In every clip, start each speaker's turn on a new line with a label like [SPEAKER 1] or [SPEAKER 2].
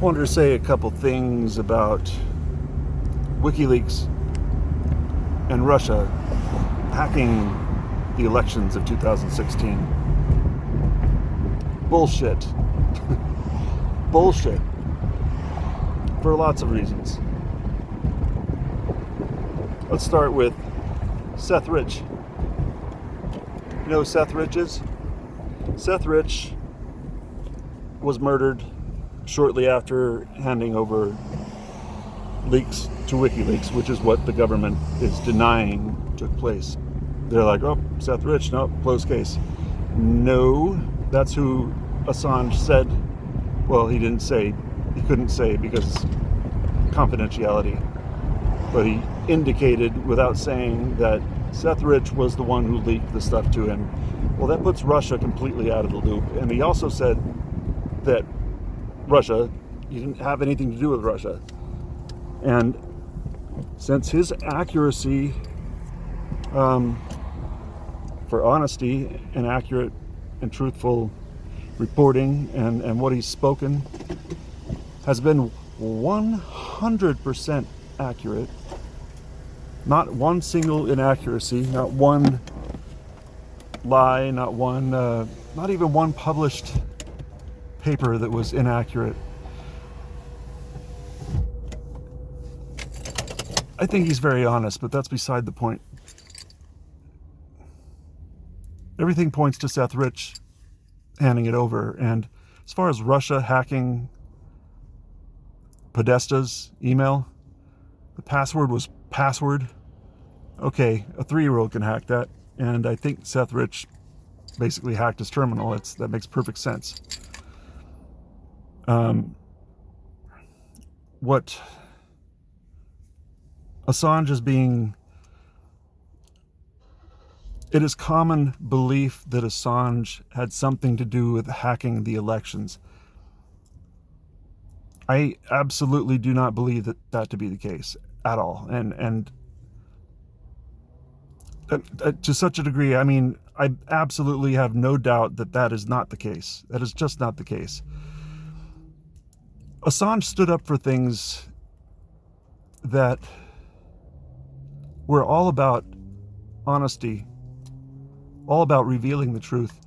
[SPEAKER 1] Wanted to say a couple things about Wikileaks and Russia hacking the elections of 2016. Bullshit. Bullshit. For lots of reasons. Let's start with Seth Rich. You know who Seth Rich is? Seth Rich was murdered shortly after handing over leaks to Wikileaks, which is what the government is denying took place. They're like, oh, Seth Rich, no, closed case. No, that's who Assange said. Well, he didn't say, he couldn't say because confidentiality. But he indicated without saying that Seth Rich was the one who leaked the stuff to him. Well, that puts Russia completely out of the loop. And he also said that Russia, he didn't have anything to do with Russia. And since his accuracy for honesty and accurate and truthful reporting and what he's spoken has been 100% accurate, not one single inaccuracy, not one lie, not even one published paper that was inaccurate. I think he's very honest, but that's beside the point. Everything points to Seth Rich handing it over. And as far as Russia hacking Podesta's email, the password was password. Okay, a 3-year-old can hack that. And I think Seth Rich basically hacked his terminal. That makes perfect sense. What Assange is being... It is common belief that Assange had something to do with hacking the elections. I absolutely do not believe that to be the case at all. And to such a degree, I mean, I absolutely have no doubt that is not the case. That is just not the case. Assange stood up for things that were all about honesty, all about revealing the truth.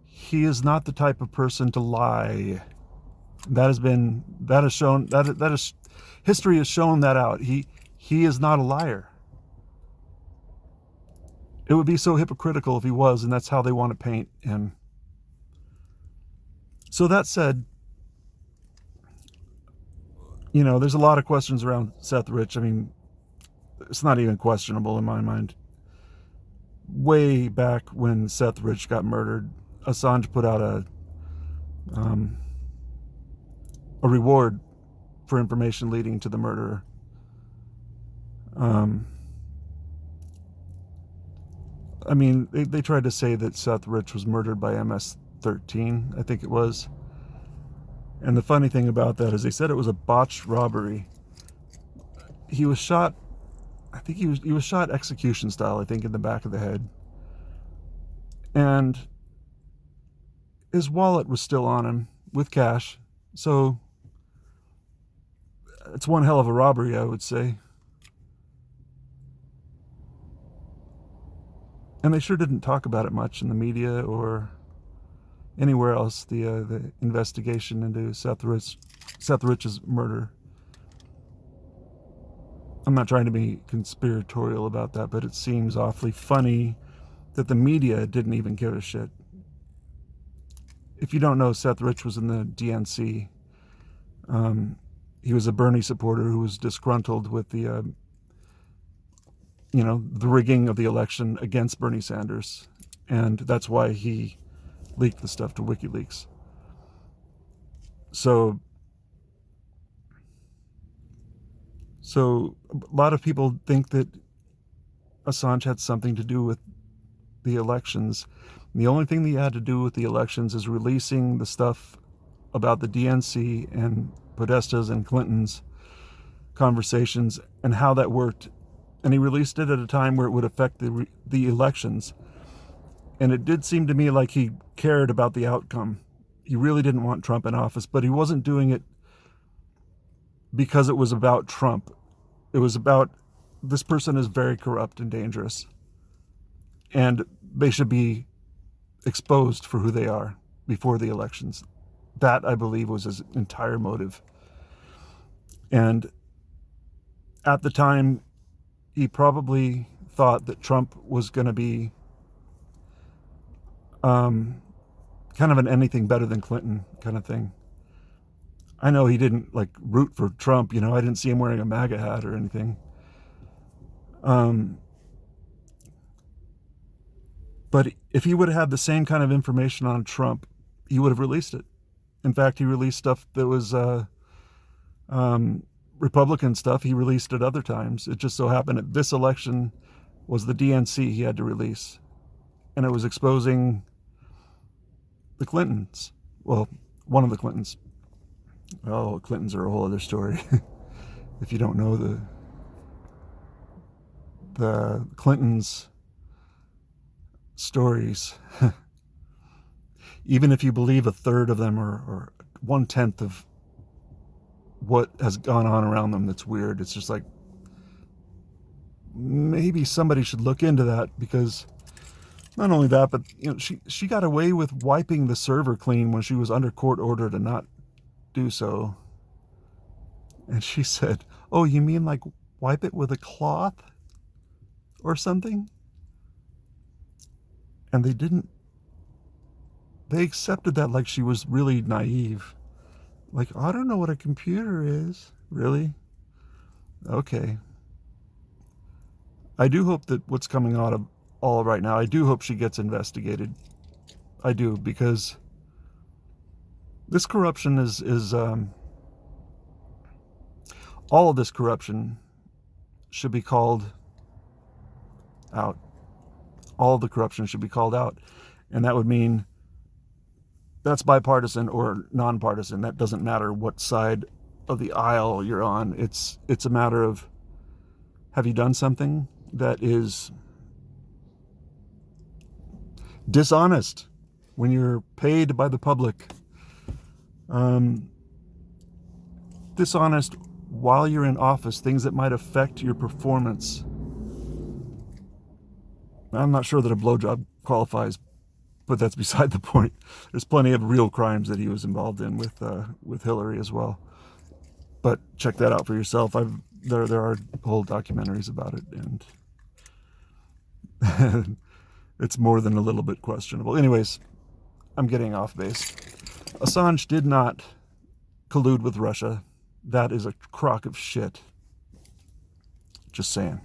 [SPEAKER 1] He is not the type of person to lie. History has shown that out. He is not a liar. It would be so hypocritical if he was, and that's how they want to paint him. So that said, you know, there's a lot of questions around Seth Rich. I mean, it's not even questionable in my mind. Way back when Seth Rich got murdered, Assange put out a reward for information leading to the murderer. I mean, they tried to say that Seth Rich was murdered by MS-13, I think it was. And the funny thing about that is they said it was a botched robbery. He was shot, I think he was shot execution style, I think, in the back of the head. And his wallet was still on him with cash. So it's one hell of a robbery, I would say. And they sure didn't talk about it much in the media or anywhere else, the investigation into Seth Rich's murder. I'm not trying to be conspiratorial about that, but it seems awfully funny that the media didn't even give a shit. If you don't know, Seth Rich was in the DNC. He was a Bernie supporter who was disgruntled with the rigging of the election against Bernie Sanders. And that's why he leaked the stuff to WikiLeaks. So a lot of people think that Assange had something to do with the elections. And the only thing that he had to do with the elections is releasing the stuff about the DNC and Podesta's and Clinton's conversations and how that worked. And he released it at a time where it would affect the elections. And it did seem to me like he cared about the outcome. he really didn't want Trump in office, but he wasn't doing it because it was about Trump. It was about, this person is very corrupt and dangerous, and they should be exposed for who they are before the elections. That, I believe, was his entire motive. And at the time, he probably thought that Trump was going to be kind of an anything better than Clinton kind of thing. I know he didn't like root for Trump, you know, I didn't see him wearing a MAGA hat or anything. But if he would have had the same kind of information on Trump, he would have released it. In fact, he released stuff that was Republican stuff. He released it other times. It just so happened that this election was the DNC he had to release. And it was exposing the Clintons. Well, one of the Clintons. Oh, Clintons are a whole other story. If you don't know the Clintons' stories, even if you believe a third of them or 1/10 of what has gone on around them that's weird, it's just like, maybe somebody should look into that, because not only that, but you know, she got away with wiping the server clean when she was under court order to not do so. And she said, "Oh, you mean like wipe it with a cloth or something?" And they accepted that like she was really naive. Like, I don't know what a computer is. Really? Okay. I do hope that what's coming out of all right now, I do hope she gets investigated. I do, because this corruption is all of this corruption should be called out. All of the corruption should be called out. And that would mean that's bipartisan or nonpartisan. That doesn't matter what side of the aisle you're on. It's a matter of, have you done something that is dishonest when you're paid by the public? Dishonest while you're in office, things that might affect your performance. I'm not sure that a blowjob qualifies, but that's beside the point. There's plenty of real crimes that he was involved in with Hillary as well. But check that out for yourself. There are whole documentaries about it, and it's more than a little bit questionable. Anyways, I'm getting off base. Assange did not collude with Russia. That is a crock of shit. Just saying.